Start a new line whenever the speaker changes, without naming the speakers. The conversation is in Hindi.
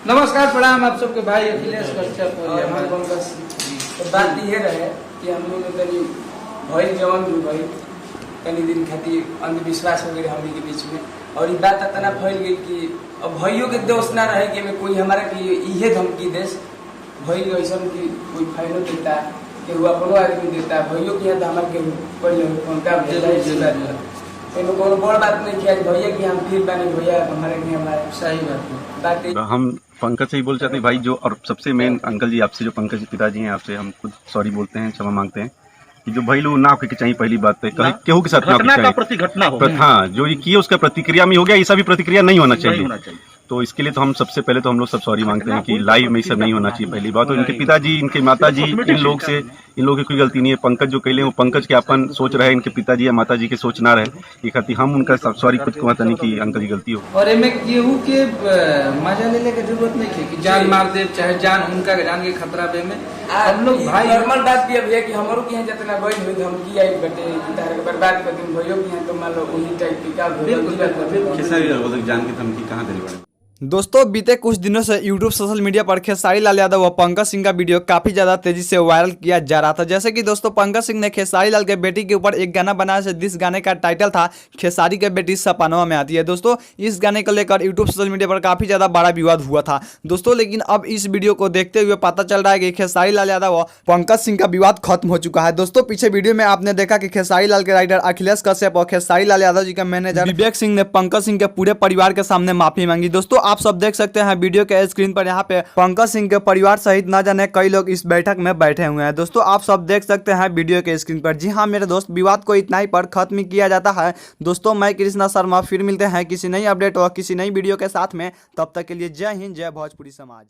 नमस्कार प्रणाम आप सबके भाई अखिलेश कश्यप और
हमारे पंकज। तो बात ये रहे कि हम लोग तनी भई जवन भी भई तनी दिन खातिर अंधविश्वास हो गए हम के बीच में, और ये बात इतना फैल गई कि अब भइयों के दोष ना रहे कि में कोई हमारा कि इहे धमकी देश भई ऐसा कि कोई फाइनो देता कि वो अपनो आदमी देता भइयों के यहाँ हमारे के पहले फोन का भेजा कोनो बड़ बात नहीं किया भैया कि हम फिर बने भैया हमारे के हमारे
सही बात है।
हम पंकज से ही बोल चाहते हैं भाई, जो और सबसे मेन अंकल जी आपसे, जो पंकज पिताजी हैं, आपसे हम खुद सॉरी बोलते हैं, क्षमा मांगते हैं कि जो भाई लोग ना होके चाहिए। पहली बात है केहू के साथ ना
प्रतिघटना हो,
हाँ जो ये किए उसका प्रतिक्रिया में हो गया, ऐसा भी प्रतिक्रिया नहीं होना चाहिए। तो इसके लिए तो हम सबसे पहले तो हम लोग सब सॉरी मांगते हैं कि लाइव में ये सब नहीं होना चाहिए। पहली बात, और इनके पिताजी, इनके माताजी, इन लोग की कोई गलती नहीं है। पंकज जो कहले वो पंकज के अपन सोच रहे, इनके पिताजी या माताजी के सोच ना रहे, ये खातिर हम उनका सॉरी खुद को नहीं कि अंकल जी गलती हो।
और इनमें केहू के मजा लेने की जरूरत नहीं है कि जान मार दे, चाहे जान उनका जान के खतरा बे में हम लोग भाई।
नॉर्मल बात भी है कि हमारो के यहाँ जितना गई हुई धमकी आई बटे तार बर्बाद कर दिन भइयो के यहाँ तो मान लो वही टाइप की का
बिल्कुल
जान की धमकी कहाँ दे रहे।
दोस्तों बीते कुछ दिनों से यूट्यूब सोशल मीडिया पर खेसारी लाल यादव व पंकज सिंह का वीडियो काफी ज्यादा तेजी से वायरल किया जा रहा था। जैसे कि दोस्तों पंकज सिंह ने खेसारी लाल के बेटी के ऊपर एक गाना बनाया, जिस गाने का टाइटल था खेसारी के बेटी सपनवा में आती है। दोस्तों इस गाने को लेकर यूट्यूब सोशल मीडिया पर काफी ज्यादा बड़ा विवाद हुआ था दोस्तों, लेकिन अब इस वीडियो को देखते हुए पता चल रहा है कि खेसारी लाल यादव व पंकज सिंह का विवाद खत्म हो चुका है। दोस्तों पीछे वीडियो में आपने देखा कि खेसारी लाल के राइटर अखिलेश कश्यप और खेसारी लाल यादव जी के मैनेजर विवेक सिंह ने पंकज सिंह के पूरे परिवार के सामने माफी मांगी। दोस्तों आप सब देख सकते हैं वीडियो के स्क्रीन पर, यहाँ पे पंकज सिंह के परिवार सहित न जाने कई लोग इस बैठक में बैठे हुए हैं। दोस्तों आप सब देख सकते हैं वीडियो के स्क्रीन पर। जी हाँ मेरे दोस्त, विवाद को इतना ही पर खत्म किया जाता है। दोस्तों मैं कृष्णा शर्मा फिर मिलते हैं किसी नई अपडेट और किसी नई वीडियो के साथ में। तब तक के लिए जय हिंद, जय भोजपुरी समाज।